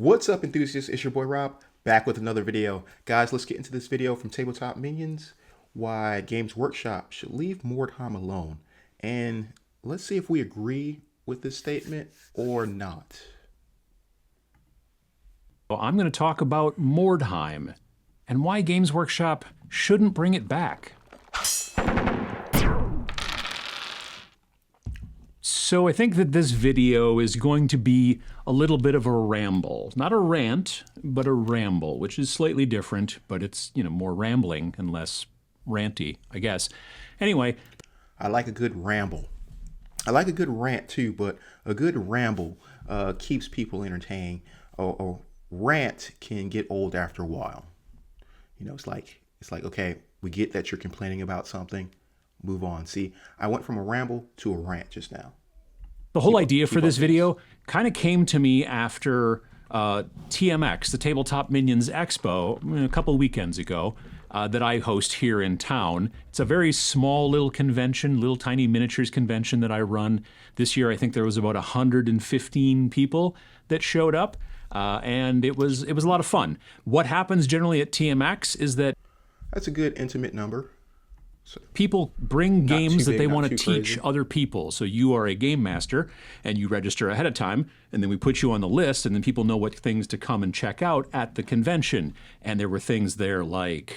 What's up, enthusiasts? It's your boy Rob, back with another video. Guys, let's get into this video from Tabletop Minions, why Games Workshop should leave Mordheim alone. And let's see if we agree with this statement or not. Well, I'm going to talk about Mordheim and why Games Workshop shouldn't bring it back. So I think that this video is going to be a little bit of a ramble. Not a rant, but a ramble, which is slightly different, but it's, more rambling and less ranty, I guess. Anyway. I like a good ramble. I like a good rant too, but a good ramble keeps people entertained. A rant can get old after a while. It's like, okay, we get that you're complaining about something. Move on. See, I went from a ramble to a rant just now. The whole idea for this video kind of came to me after TMX, the Tabletop Minions Expo, a couple weekends ago, that I host here in town. It's a very small little convention, little tiny miniatures convention that I run. This year, I think there was about 115 people that showed up, and it was a lot of fun. What happens generally at TMX is that that's a good intimate number. So people bring games that they want to teach crazy. Other people. So you are a game master and you register ahead of time, and then we put you on the list, and then people know what things to come and check out at the convention. And there were things there like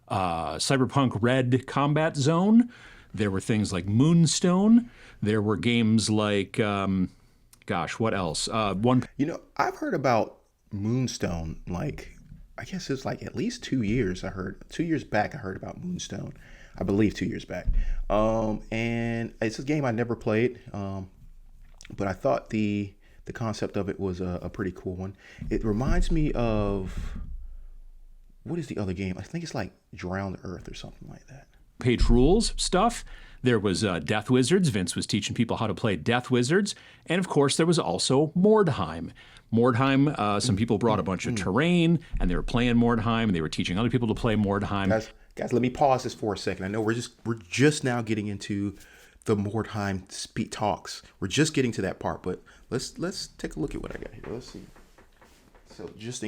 Cyberpunk Red Combat Zone. There were things like Moonstone. There were games like, what else? I've heard about Moonstone, I guess it's at least 2 years. 2 years back, I heard about Moonstone. I believe 2 years back. And it's a game I never played, but I thought the concept of it was a pretty cool one. It reminds me of, what is the other game? I think it's like Drowned Earth or something like that. Page rules stuff. There was Death Wizards. Vince was teaching people how to play Death Wizards. And of course, there was also Mordheim. Mordheim, some people brought a bunch of terrain, and they were playing Mordheim, and they were teaching other people to play Mordheim. Guys, let me pause this for a second. I know we're just now getting into the Mordheim speak talks. We're just getting to that part, but let's take a look at what I got here. Let's see. So just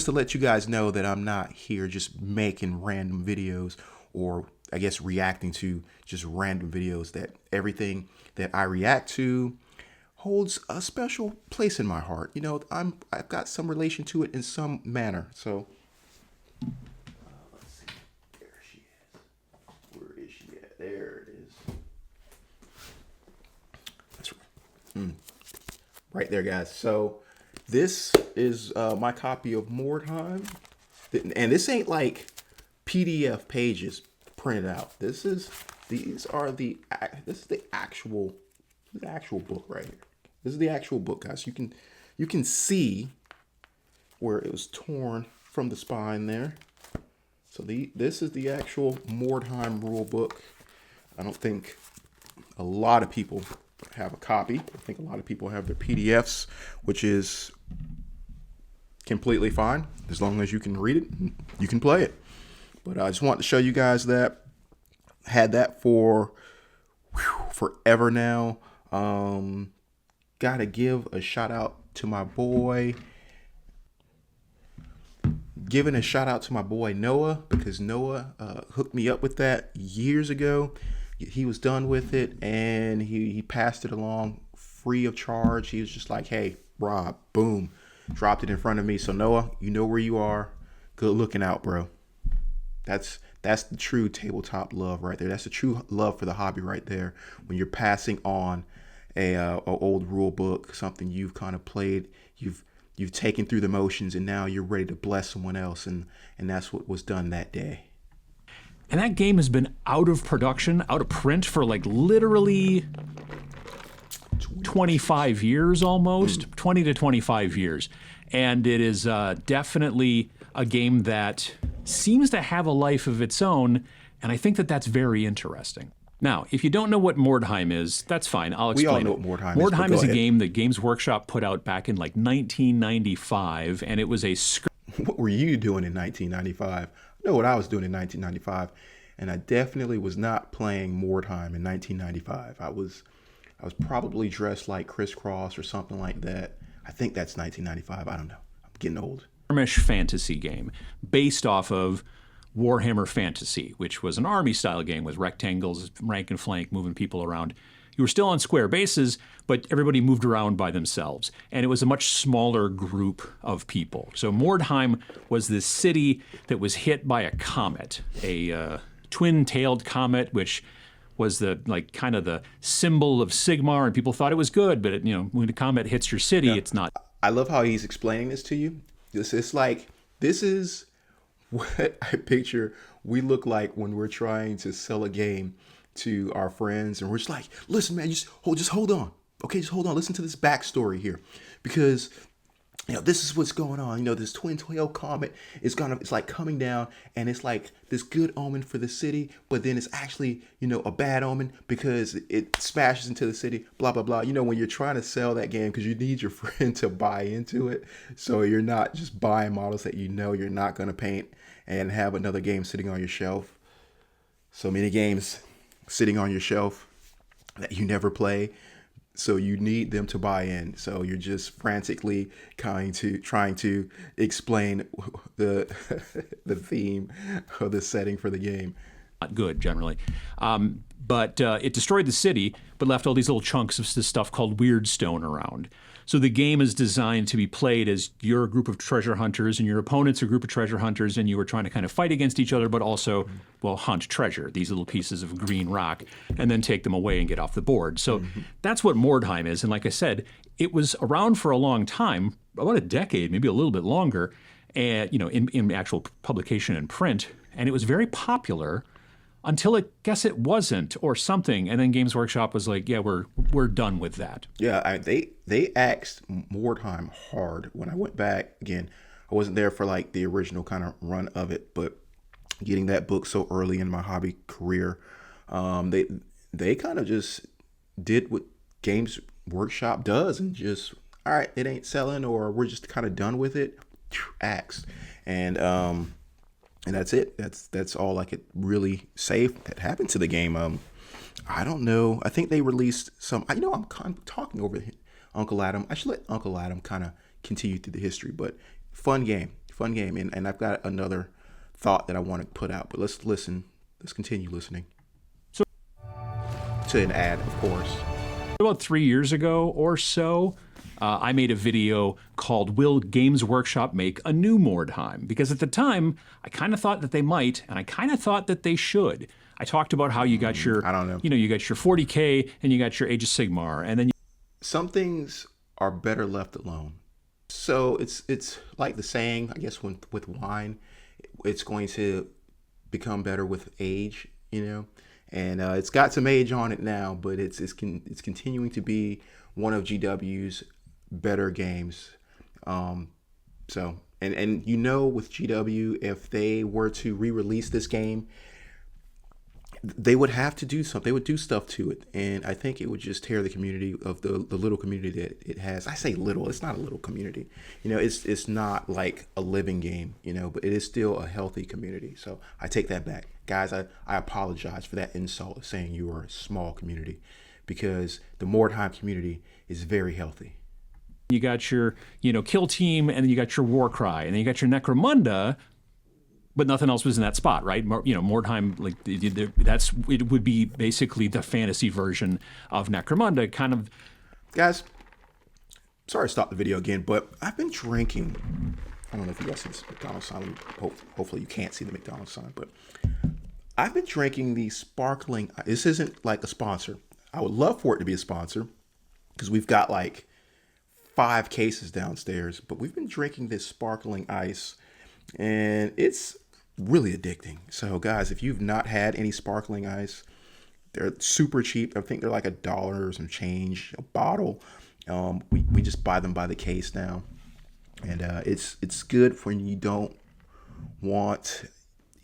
to let you guys know that I'm not here just making random videos, or I guess reacting to just random videos. That everything that I react to holds a special place in my heart. I've got some relation to it in some manner. So let's see. There she is. Where is she at? There it is. That's right. Right there, guys. So this is my copy of Mordheim, and this ain't like PDF pages printed out. This is the actual book right here. This is the actual book, guys. You can see where it was torn from the spine there. So this is the actual Mordheim rule book. I don't think a lot of people have a copy. I think a lot of people have their PDFs, which is completely fine. As long as you can read it, you can play it. But I just want to show you guys that. Had that for forever now. Gotta give a shout out to my boy. Giving a shout out to my boy Noah, because Noah hooked me up with that years ago. He was done with it, and he passed it along free of charge. He was just like, hey, Rob, boom, dropped it in front of me. So Noah, you know where you are. Good looking out, bro. That's the true tabletop love right there. That's the true love for the hobby right there. When you're passing on a old rule book, something you've kind of played, you've taken through the motions, and now you're ready to bless someone else, and that's what was done that day. And that game has been out of production, out of print for literally 25 years almost, 20 to 25 years. And it is definitely a game that seems to have a life of its own, and I think that that's very interesting. Now, if you don't know what Mordheim is, that's fine. I'll explain. We all know what Mordheim is. Mordheim is a game that Games Workshop put out back in 1995, and it was a What were you doing in 1995? I know what I was doing in 1995, and I definitely was not playing Mordheim in 1995. I was probably dressed like Criss Cross or something like that. I think that's 1995. I don't know. getting old. Skirmish fantasy game based off of Warhammer Fantasy, which was an army-style game with rectangles, rank and flank, moving people around. You were still on square bases, but everybody moved around by themselves. And it was a much smaller group of people. So Mordheim was this city that was hit by a comet, a twin-tailed comet, which was the kind of the symbol of Sigmar, and people thought it was good, but it, when a comet hits your city, it's not. I love how he's explaining this to you. This is what I picture we look like when we're trying to sell a game to our friends, and we're just like, listen, man, just hold on. Okay, just hold on. Listen to this backstory here, because this is what's going on. This twin tail comet it's like coming down, and it's like this good omen for the city, but then it's actually a bad omen because it smashes into the city. Blah blah blah. When you're trying to sell that game, because you need your friend to buy into it, so you're not just buying models that you're not going to paint and have another game sitting on your shelf. So many games sitting on your shelf that you never play. So you need them to buy in. So you're just frantically trying to explain the the theme or the setting for the game. Not good generally. But it destroyed the city, but left all these little chunks of this stuff called weird stone around. So the game is designed to be played as you're a group of treasure hunters and your opponent's a group of treasure hunters, and you were trying to kind of fight against each other, but also, hunt treasure, these little pieces of green rock, and then take them away and get off the board. So that's what Mordheim is. And like I said, it was around for a long time, about a decade, maybe a little bit longer, and in actual publication and print, and it was very popular until it wasn't, or something, and then Games Workshop was like, yeah, we're done with that. Yeah, they axed Mordheim hard. When I went back again, I wasn't there for like the original kind of run of it, but getting that book so early in my hobby career, they kind of just did what Games Workshop does, and just, all right, it ain't selling, or we're just kind of done with it, axed, and that's it. That's all I could really say that happened to the game. I don't know. I think they released some. I'm kind of talking over Uncle Adam. I should let Uncle Adam kind of continue through the history. But fun game, and I've got another thought that I want to put out. But let's listen. Let's continue listening. So, to an ad, of course. About 3 years ago or so, I made a video called "Will Games Workshop Make a New Mordheim?" Because at the time, I kind of thought that they might, and I kind of thought that they should. I talked about how you got your, I don't know. You got your 40K, and you got your Age of Sigmar, and then some things are better left alone. So it's like the saying, I guess, with wine, it's going to become better with age, and it's got some age on it now, but it's continuing to be one of GW's better games. So with GW, if they were to re-release this game, they would have to do something. They would do stuff to it, and I think it would just tear the community of the little community that it has. I say little; it's not a little community. It's not like a living game, but it is still a healthy community. So I take that back, guys. I apologize for that insult of saying you are a small community, because the Mordheim community is very healthy. You got your, kill team, and then you got your war cry, and then you got your Necromunda, but nothing else was in that spot, right? Mordheim, it would be basically the fantasy version of Necromunda, kind of. Guys, sorry to stop the video again, but I've been drinking. I don't know if you guys see this McDonald's sign. Hopefully you can't see the McDonald's sign, but I've been drinking the sparkling. This isn't like a sponsor. I would love for it to be a sponsor, because we've got like 5 cases downstairs, but we've been drinking this sparkling ice, and it's really addicting. So guys, if you've not had any sparkling ice, they're super cheap. I think they're like $1 or some change a bottle. We just buy them by the case now, and it's good for when you don't want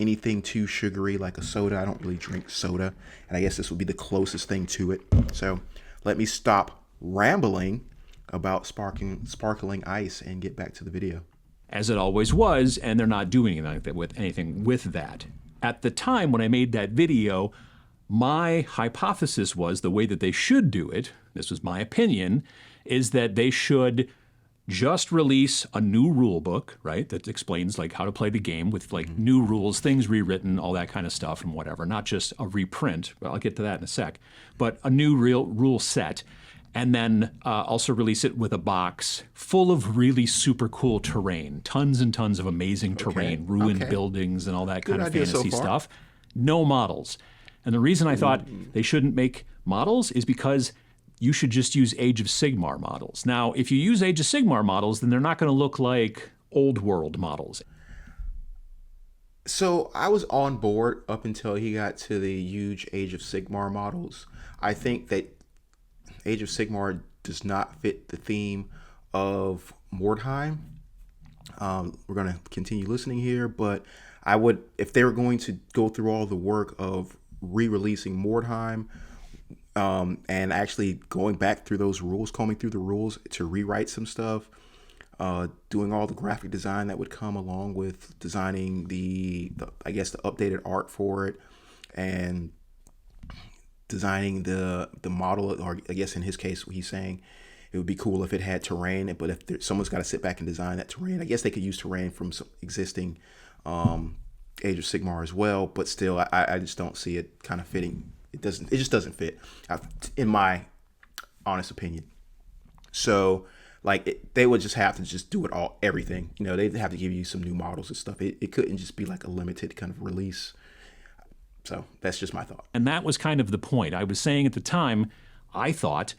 anything too sugary like a soda. I don't really drink soda, and I guess this would be the closest thing to it. So let me stop rambling about sparkling ice and get back to the video. As it always was, and they're not doing anything with that. At the time when I made that video, my hypothesis was the way that they should do it, this was my opinion, is that they should just release a new rule book, right? That explains like how to play the game with like new rules, things rewritten, all that kind of stuff and whatever. Not just a reprint. Well, I'll get to that in a sec. But a new real rule set. And then also release it with a box full of really super cool terrain. Tons and tons of amazing terrain, ruined buildings and all that kind of fantasy stuff. No models. And the reason I thought they shouldn't make models is because you should just use Age of Sigmar models. Now, if you use Age of Sigmar models, then they're not going to look like old world models. So I was on board up until he got to the huge Age of Sigmar models. I think that Age of Sigmar does not fit the theme of Mordheim. We're going to continue listening here, but I would, if they were going to go through all the work of re-releasing Mordheim, and actually going back through those rules, combing through the rules to rewrite some stuff, doing all the graphic design that would come along with designing the I guess the updated art for it, and designing the model, or I guess in his case he's saying it would be cool if it had terrain, but if someone's got to sit back and design that terrain, I guess they could use terrain from some existing Age of Sigmar as well, but still I just don't see it kind of fitting. It just doesn't fit, in my honest opinion. So like they would just have to just do it everything. They'd have to give you some new models and stuff. It couldn't just be like a limited kind of release. So that's just my thought. And that was kind of the point. I was saying at the time, I thought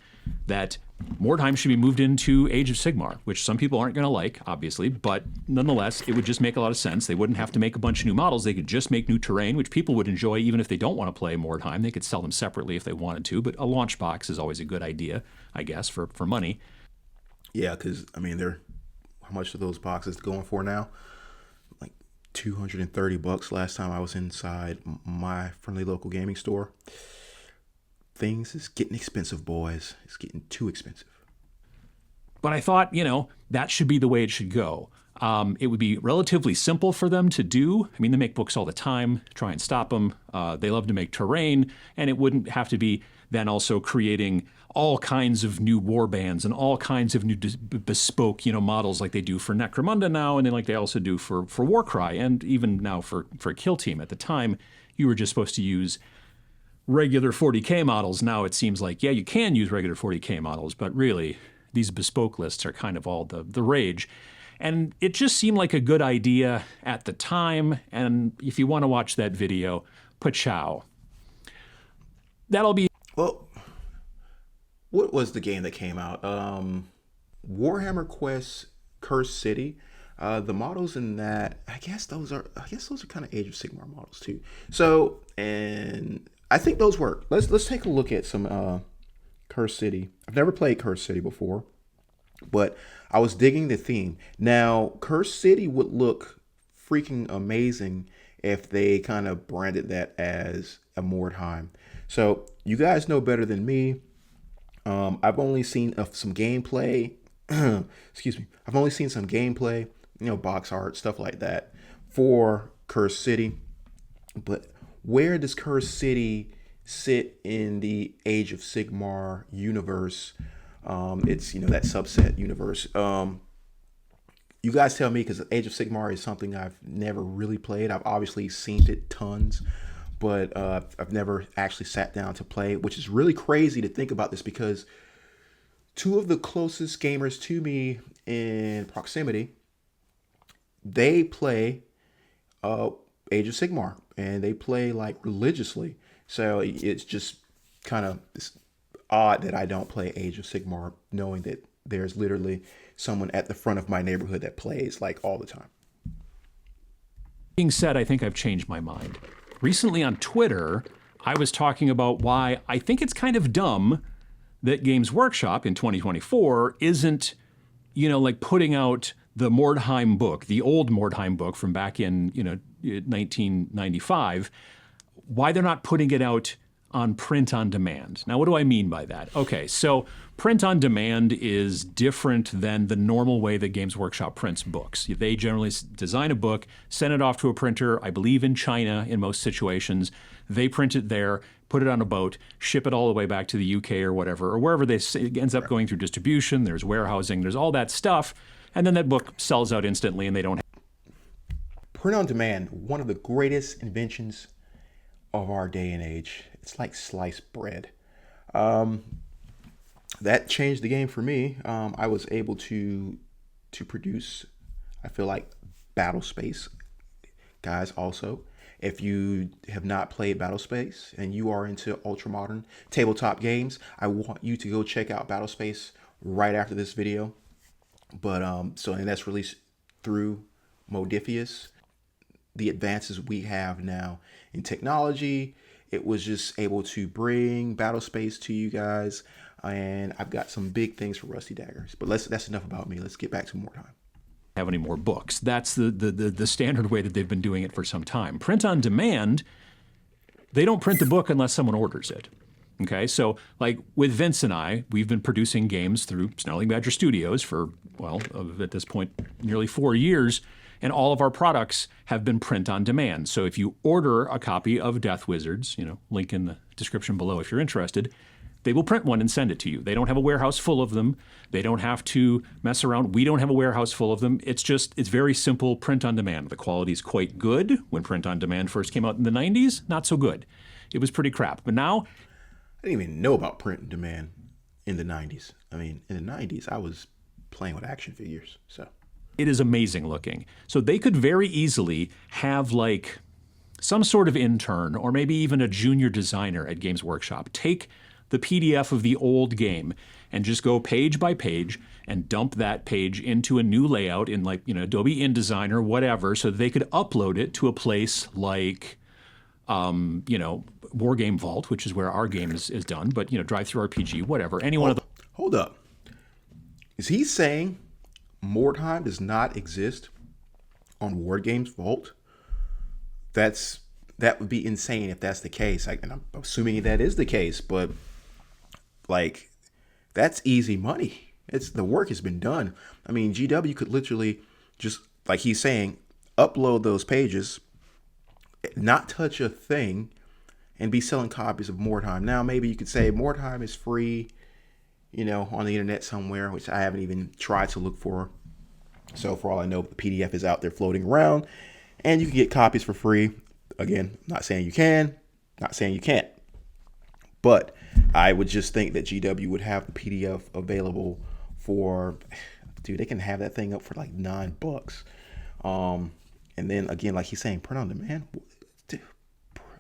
that Mordheim should be moved into Age of Sigmar, which some people aren't going to like, obviously, but nonetheless, it would just make a lot of sense. They wouldn't have to make a bunch of new models. They could just make new terrain, which people would enjoy even if they don't want to play Mordheim. They could sell them separately if they wanted to, but a launch box is always a good idea, I guess, for money. Yeah, because, I mean, how much are those boxes going for now? Like $230 last time I was inside my friendly local gaming store. Things is getting expensive, boys. It's getting too expensive. But I thought, that should be the way it should go. It would be relatively simple for them to do. I mean, they make books all the time, try and stop them. They love to make terrain, and it wouldn't have to be then also creating all kinds of new war bands and all kinds of new bespoke, models like they do for Necromunda now, and then like they also do for Warcry, and even now for Kill Team. At the time, you were just supposed to use regular 40K models. Now it seems like, yeah, you can use regular 40K models, but really these bespoke lists are kind of all the rage. And it just seemed like a good idea at the time. And if you want to watch that video, pachow. That'll be... Well, what was the game that came out? Warhammer Quest Cursed City. The models in that, I guess those are kind of Age of Sigmar models too. So, and I think those work. Let's take a look at some Cursed City. I've never played Cursed City before, but I was digging the theme. Now, Cursed City would look freaking amazing if they kind of branded that as a Mordheim. So you guys know better than me. I've only seen some gameplay. Excuse me. I've only seen some gameplay, box art, stuff like that for Cursed City. But where does Cursed City sit in the Age of Sigmar universe? It's, that subset universe. You guys tell me, because Age of Sigmar is something I've never really played. I've obviously seen it tons, but I've never actually sat down to play, which is really crazy to think about this, because two of the closest gamers to me in proximity, they play Age of Sigmar, and they play like religiously. So it's just kind of odd that I don't play Age of Sigmar, knowing that there's literally someone at the front of my neighborhood that plays like all the time. Being said, I think I've changed my mind. Recently on Twitter, I was talking about why I think it's kind of dumb that Games Workshop in 2024 isn't, like putting out the Mordheim book, the old Mordheim book from back in, 1995, why they're not putting it out on print on demand. Now, what do I mean by that? Okay, so print on demand is different than the normal way that Games Workshop prints books. They generally design a book, send it off to a printer, I believe in China in most situations. They print it there, put it on a boat, ship it all the way back to the UK or whatever, or wherever it ends up going through distribution. There's warehousing, there's all that stuff. And then that book sells out instantly and they don't Print on demand, one of the greatest inventions of our day and age. It's like sliced bread. That changed the game for me. I was able to produce, I feel like, Battle Space. Guys, also, if you have not played Battle Space and you are into ultra modern tabletop games, I want you to go check out Battle Space right after this video. But and that's released through Modifius. The advances we have now in technology, it was just able to bring Battle Space to you guys, and I've got some big things for Rusty Daggers. But that's enough about me. Let's get back to Mordheim. have any more books. That's the standard way that they've been doing it for some time. Print on demand, they don't print the book unless someone orders it. Okay, so like with Vince and I, we've been producing games through Snarling Badger Studios for, well, at this point, nearly 4 years, and all of our products have been print on demand. So if you order a copy of Death Wizards, link in the description below if you're interested, they will print one and send it to you. They don't have a warehouse full of them. They don't have to mess around. We don't have a warehouse full of them. It's very simple print on demand. The quality is quite good. When print on demand first came out in the 90s, not so good. It was pretty crap. But now, I didn't even know about print on demand in the 90s. I mean, in the 90s, I was playing with action figures. So it is amazing looking. So they could very easily have like some sort of intern or maybe even a junior designer at Games Workshop take the PDF of the old game and just go page by page and dump that page into a new layout in like, Adobe InDesign or whatever, so that they could upload it to a place like, War Game Vault, which is where our game is done, but, DriveThruRPG, whatever, any one of the... Hold up. Is he saying Mordheim does not exist on War Games Vault? That would be insane if that's the case. And I'm assuming that is the case, but like, that's easy money. The work has been done. I mean, GW could literally just, like he's saying, upload those pages, not touch a thing, and be selling copies of Mordheim. Now, maybe you could say Mordheim is free, on the internet somewhere, which I haven't even tried to look for. So for all I know, the PDF is out there floating around, and you can get copies for free. Again, not saying you can, not saying you can't. But I would just think that GW would have the PDF available for, they can have that thing up for like $9. And then again, like he's saying, print on demand.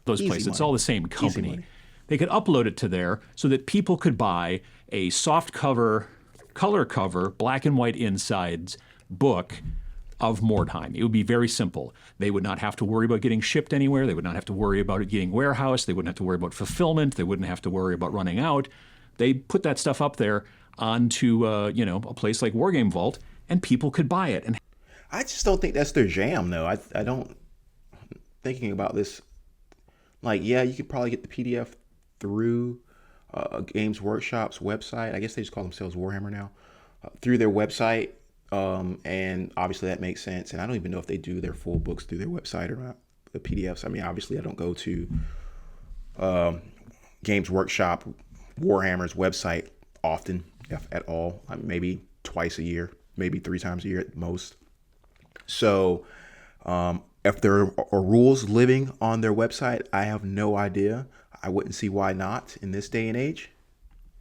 Those places, it's all the same company. They could upload it to there so that people could buy a soft cover, color cover, black and white insides book of Mordheim. It would be very simple. They would not have to worry about getting shipped anywhere. They would not have to worry about it getting warehoused. They wouldn't have to worry about fulfillment. They wouldn't have to worry about running out. They put that stuff up there onto a place like War Game Vault, and people could buy it. And I just don't think that's their jam, though. I don't. Thinking about this, like, yeah, you could probably get the PDF through Games Workshop's website. I guess they just call themselves Warhammer now, through their website. And obviously that makes sense. And I don't even know if they do their full books through their website or not, the PDFs. I mean, obviously I don't go to Games Workshop Warhammer's website often, if at all. Maybe twice a year, maybe 3 times a year at most. So if there are rules living on their website, I have no idea. I wouldn't see why not in this day and age.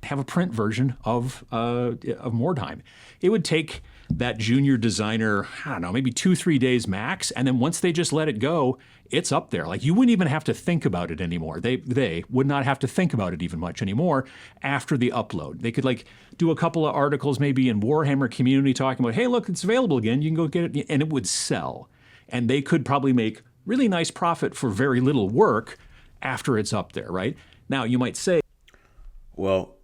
Have a print version of Mordheim. It would take that junior designer, I don't know, maybe 2-3 days max, and then once they just let it go, it's up there. Like, you wouldn't even have to think about it anymore. They would not have to think about it even much anymore after the upload. They could like do a couple of articles maybe in Warhammer community talking about, hey, look, it's available again. You can go get it, and it would sell. And they could probably make really nice profit for very little work after it's up there, right? Now, you might say, well,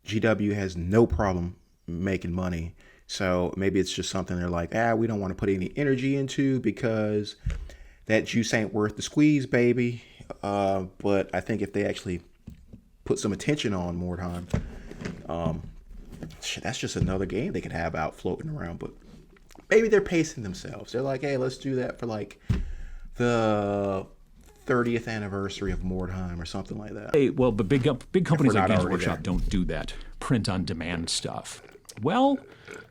GW has no problem making money. So maybe it's just something they're like, we don't want to put any energy into because that juice ain't worth the squeeze, baby. but I think if they actually put some attention on Mordheim, that's just another game they could have out floating around. But maybe they're pacing themselves. They're like, hey, let's do that for like the 30th anniversary of Mordheim or something like that. Hey, well, but big companies like Games Workshop there. don't do that print-on-demand stuff. Well,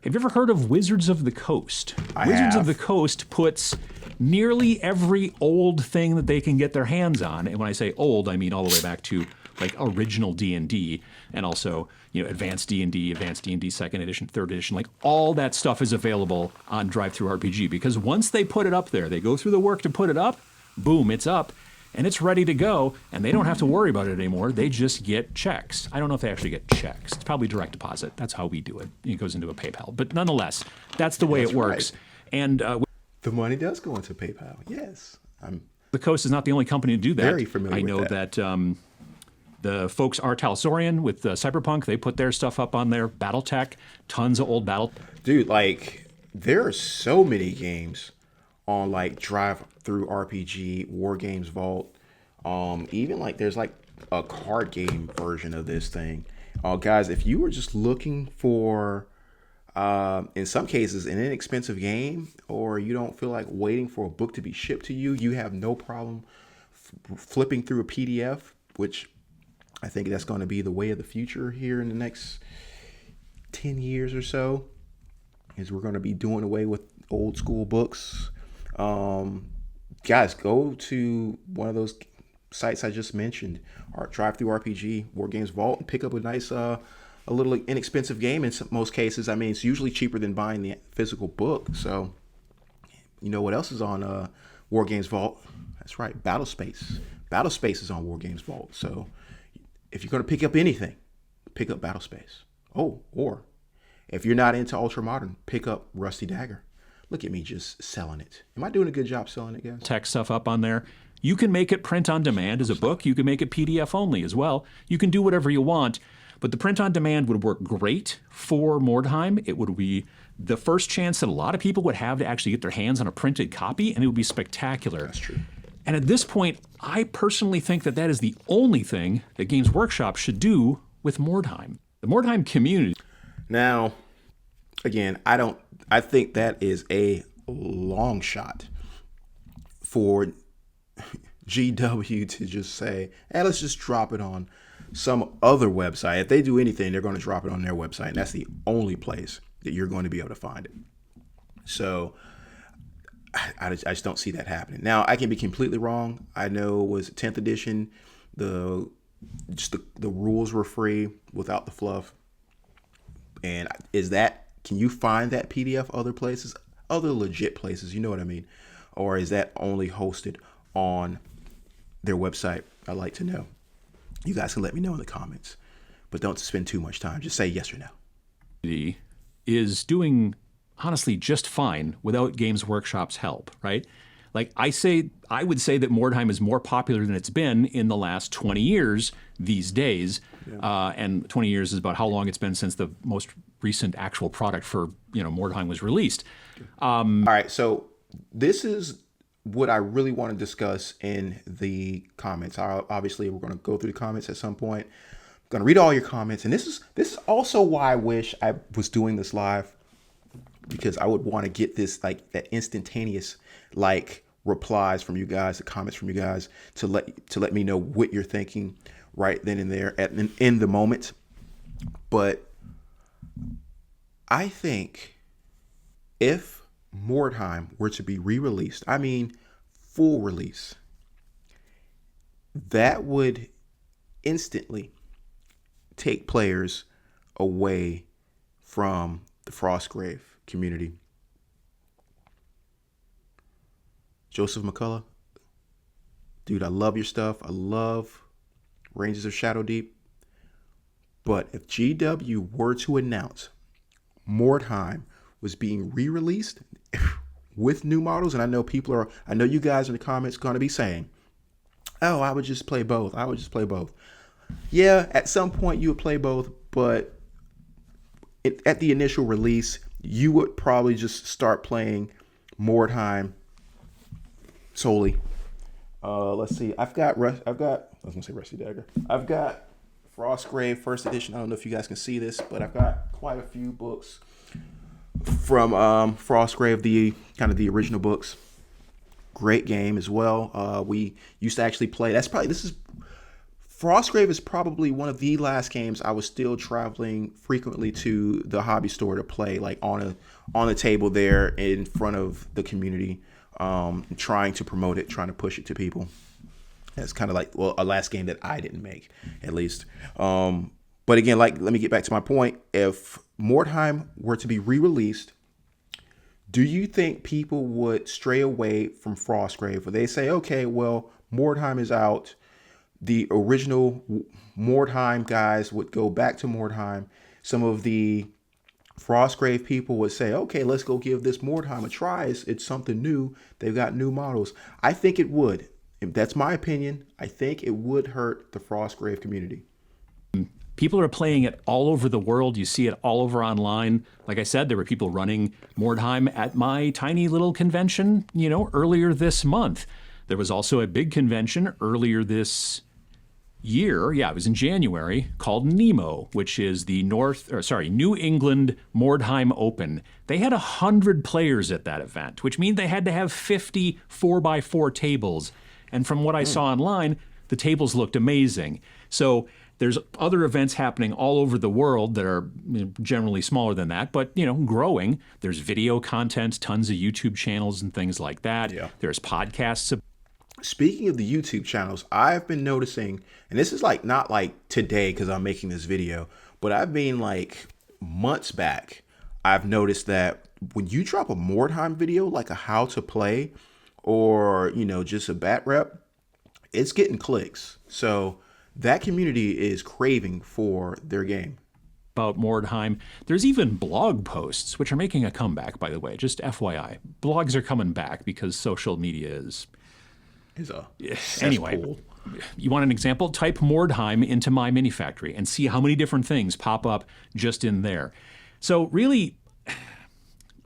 have you ever heard of Wizards of the Coast? Wizards of the Coast puts nearly every old thing that they can get their hands on, and when I say old, I mean all the way back to like original D&D, and also advanced D&D, advanced D&D second edition, third edition, like all that stuff is available on DriveThruRPG, because once they put it up there, they go through the work to put it up, boom, it's up, and it's ready to go, and they don't have to worry about it anymore. They just get checks. I don't know if they actually get checks. It's probably direct deposit. That's how we do it. It goes into a PayPal. But nonetheless, that's the way it works. Right. And the money does go into PayPal. Yes. The Coast is not the only company to do that. Very familiar I know with that. The folks are Talsorian with Cyberpunk. They put their stuff up on their BattleTech. Tons of old Battle. Dude, like, there are so many games on like DriveThruRPG, War Games Vault. Even like there's like a card game version of this thing. Guys, if you were just looking for in some cases an inexpensive game, or you don't feel like waiting for a book to be shipped to you, you have no problem flipping through a PDF, which I think that's going to be the way of the future here in the next 10 years or so, is we're going to be doing away with old school books. Guys, go to one of those sites I just mentioned, our DriveThruRPG, War Games Vault, and pick up a nice, a little inexpensive game in most cases. I mean, it's usually cheaper than buying the physical book. So, you know what else is on War Games Vault? That's right, Battlespace. Battlespace is on War Games Vault. So, if you're going to pick up anything, pick up Battlespace. Oh, or if you're not into Ultramodern, pick up Rusty Dagger. Look at me just selling it. Am I doing a good job selling it, guys? Tech stuff up on there. You can make it print on demand as a book. You can make it PDF only as well. You can do whatever you want. But the print on demand would work great for Mordheim. It would be the first chance that a lot of people would have to actually get their hands on a printed copy, and it would be spectacular. That's true. And at this point, I personally think that that is the only thing that Games Workshop should do with Mordheim. The Mordheim community. Now, again, I think that is a long shot for GW to just say, hey, let's just drop it on some other website. If they do anything, they're going to drop it on their website, and that's the only place that you're going to be able to find it. So I just don't see that happening. Now, I can be completely wrong. I know it was 10th edition. The rules were free without the fluff. And can you find that PDF other places, other legit places? You know what I mean? Or is that only hosted on their website? I'd like to know. You guys can let me know in the comments, but don't spend too much time. Just say yes or no. Is doing honestly just fine without Games Workshop's help, right? Like I would say that Mordheim is more popular than it's been in the last 20 years these days. Yeah. And 20 years is about how long it's been since the most recent actual product for, Mordheim was released. All right. So this is what I really want to discuss in the comments. Obviously, we're going to go through the comments at some point. I'm going to read all your comments. And this is also why I wish I was doing this live, because I would want to get this, like, that instantaneous, like, replies from you guys, the comments from you guys, to let me know what you're thinking right then and there in the moment. But I think if Mordheim were to be re-released, I mean full release, that would instantly take players away from the Frostgrave community. Joseph McCullough, dude, I love your stuff. I love Rangers of Shadow Deep. But if GW were to announce Mordheim was being re-released with new models, and I know you guys in the comments going to be saying, oh, I would just play both. Yeah, at some point you would play both, but at the initial release, you would probably just start playing Mordheim solely. Let's see. I was gonna say Rusty Dagger. I've got Frostgrave First Edition. I don't know if you guys can see this, but I've got quite a few books from Frostgrave, the original books. Great game as well. We used to actually play. Frostgrave is probably one of the last games I was still traveling frequently to the hobby store to play, like on a table there in front of the community, trying to promote it, trying to push it to people. That's kind of like, well, a last game that I didn't make, at least. But again, like, let me get back to my point. If Mordheim were to be re-released, do you think people would stray away from Frostgrave? Or they say, okay, well, Mordheim is out. The original Mordheim guys would go back to Mordheim. Some of the Frostgrave people would say, okay, let's go give this Mordheim a try. It's something new. They've got new models. I think it would. If that's my opinion. I think it would hurt the Frostgrave community. People are playing it all over the world. You see it all over online. Like I said, there were people running Mordheim at my tiny little convention, earlier this month. There was also a big convention earlier this year, it was in January, called Nemo, which is the New England Mordheim Open. They had 100 players at that event, which means they had to have 50 4x4 tables. And from what I saw online, the tables looked amazing. So there's other events happening all over the world that are generally smaller than that, but growing. There's video content, tons of YouTube channels and things like that. Yeah. There's podcasts. Speaking of the YouTube channels, I've been noticing, and this is not like today because I'm making this video, but I've been like months back, I've noticed that when you drop a Mordheim video, like a how to play or, just a bat rep, it's getting clicks. So that community is craving for their game. About Mordheim. There's even blog posts, which are making a comeback, by the way, just FYI. Blogs are coming back because social media is anyway. Cool. You want an example? Type Mordheim into My Mini Factory and see how many different things pop up just in there. So really,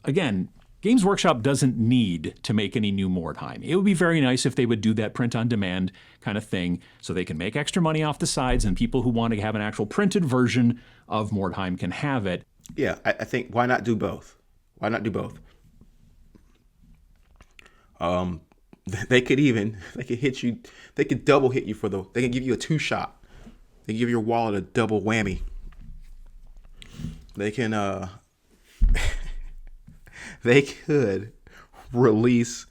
again, Games Workshop doesn't need to make any new Mordheim. It would be very nice if they would do that print on demand kind of thing so they can make extra money off the sides and people who want to have an actual printed version of Mordheim can have it. Yeah, I think why not do both? Why not do both? They could hit you. They could double hit you they can give you a 2-shot. They can give your wallet a double whammy. They can, they could release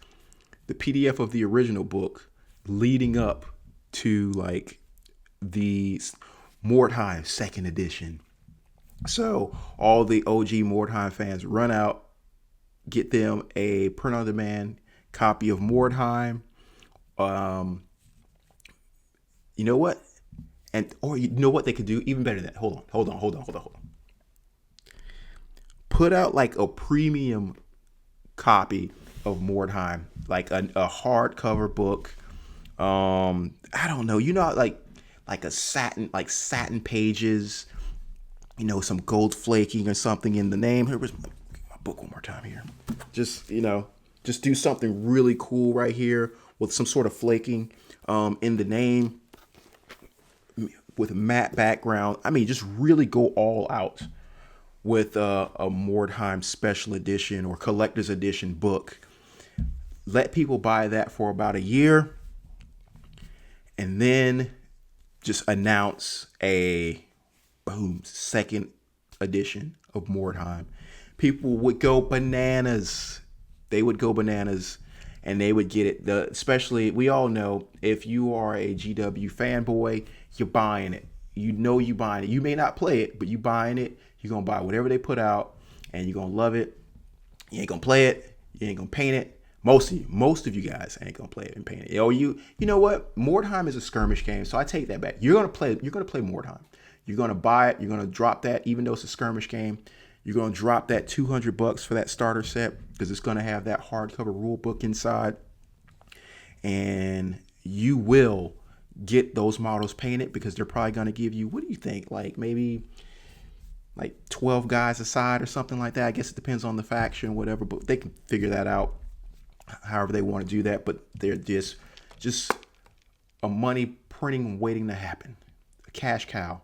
the PDF of the original book leading up to like the Mordheim second edition. So all the OG Mordheim fans run out, get them a print on demand copy of Mordheim. You know what? Or you know what they could do even better than that? Hold on. Put out like a premium copy of Mordheim, like a hardcover book. I don't know, like a satin pages, some gold flaking or something in the name. Here's my book one more time here. Just do something really cool right here with some sort of flaking in the name with a matte background. I mean, just really go all out with a Mordheim special edition or collector's edition book. Let people buy that for about a year and then just announce a second edition of Mordheim. People would go bananas. They would go bananas and they would get it. Especially, we all know if you are a GW fanboy, you're buying it. You buying it. You may not play it, but you buying it. You're going to buy whatever they put out and you're going to love it. You ain't going to play it. You ain't going to paint it. Most of you guys ain't going to play it and paint it. You know what? Mordheim is a skirmish game, so I take that back. You're going to play Mordheim. You're going to buy it. You're going to drop that, even though it's a skirmish game. You're going to drop that $200 for that starter set because it's going to have that hardcover rule book inside. And you will get those models painted because they're probably going to give you, what do you think? Like maybe like 12 guys a side or something like that. I guess it depends on the faction, whatever, but they can figure that out however they want to do that. But they're just just a money printing waiting to happen, a cash cow.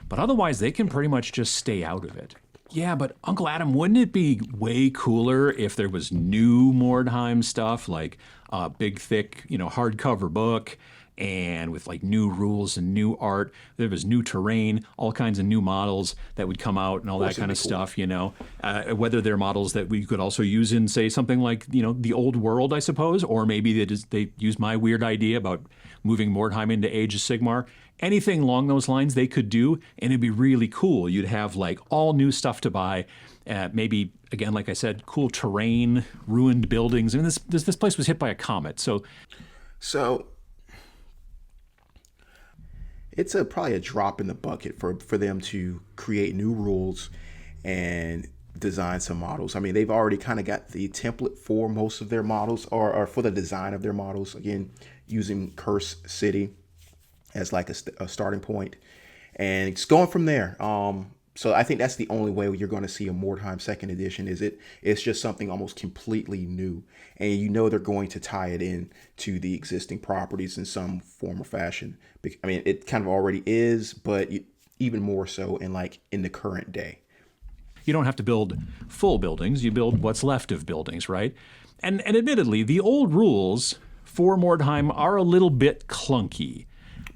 But otherwise, they can pretty much just stay out of it. Yeah, but Uncle Adam, wouldn't it be way cooler if there was new Mordheim stuff, like a big, thick, hardcover book, and with like new rules and new art? There was new terrain, all kinds of new models that would come out and all that kind of stuff, whether they're models that we could also use in, say, something like, the old world, I suppose, or maybe they use my weird idea about moving Mordheim into Age of Sigmar. Anything along those lines they could do, and it'd be really cool. You'd have like all new stuff to buy. Maybe, again, like I said, cool terrain, ruined buildings. I mean, this place was hit by a comet. So it's probably a drop in the bucket for them to create new rules and design some models. I mean, they've already kind of got the template for most of their models, or for the design of their models. Again, using Curse City as like a starting point, and it's going from there. So I think that's the only way you're going to see a Mordheim second edition. It's just something almost completely new, and they're going to tie it in to the existing properties in some form or fashion. I mean, it kind of already is, but even more so in the current day. You don't have to build full buildings. You build what's left of buildings, right? And admittedly, the old rules for Mordheim are a little bit clunky,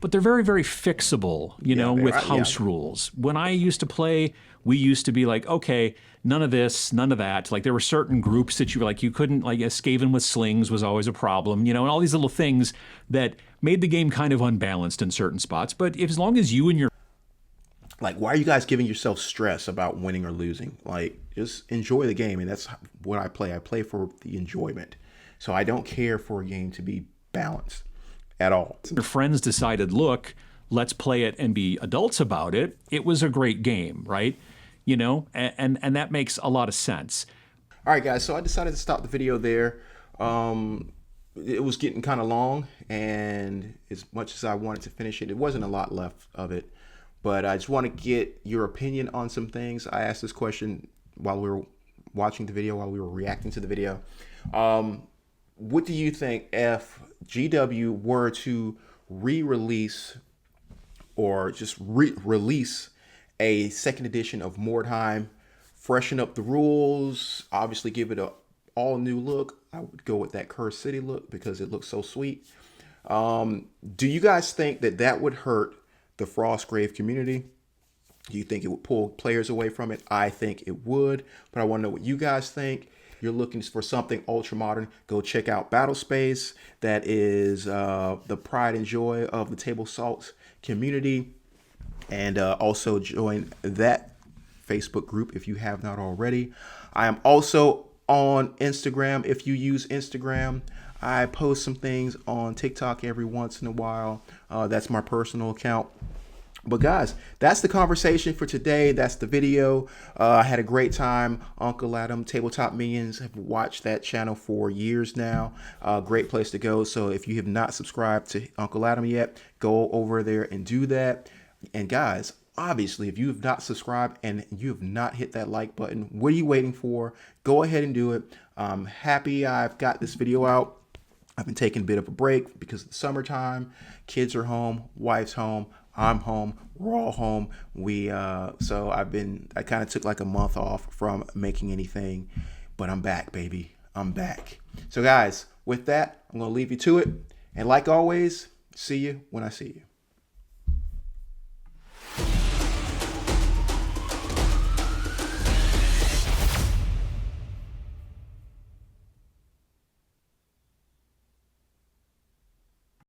but they're very, very fixable, with house rules. When I used to play, we used to be like, okay, none of this, none of that. Like, there were certain groups that you were like, you couldn't, like, Skaven with slings was always a problem, and all these little things that made the game kind of unbalanced in certain spots. But as long as you and your... Like, why are you guys giving yourself stress about winning or losing? Like, just enjoy the game, and that's what I play. I play for the enjoyment. So I don't care for a game to be balanced at all. Your friends decided, look, let's play it and be adults about it. It was a great game, right? And that makes a lot of sense. All right, guys. So I decided to stop the video there. It was getting kind of long, and as much as I wanted to finish it, it wasn't a lot left of it. But I just want to get your opinion on some things. I asked this question while we were watching the video, while we were reacting to the video. What do you think if GW were to re-release or just release a second edition of Mordheim, freshen up the rules, obviously give it a all new look? I would go with that Curse City look because it looks so sweet. Do you guys think that would hurt the Frostgrave community? Do you think it would pull players away from it? I think it would, but I want to know what you guys think. You're looking for something ultra modern, go check out Battle Space. That is the pride and joy of the Table Salt community. And also join that Facebook group if you have not already. I am also on Instagram. If you use Instagram, I post some things on TikTok every once in a while. That's my personal account. But guys, that's the conversation for today. That's the video. I had a great time. Uncle Adam, Tabletop Minions, have watched that channel for years now. Great place to go. So if you have not subscribed to Uncle Adam yet, go over there and do that. And guys, obviously, if you have not subscribed and you have not hit that like button, what are you waiting for? Go ahead and do it. I'm happy I've got this video out. I've been taking a bit of a break because of the summertime. Kids are home, wife's home, I'm home, we're all home. So I kind of took like a month off from making anything, but I'm back, baby. I'm back. So guys, with that, I'm going to leave you to it. And like always, see you when I see you.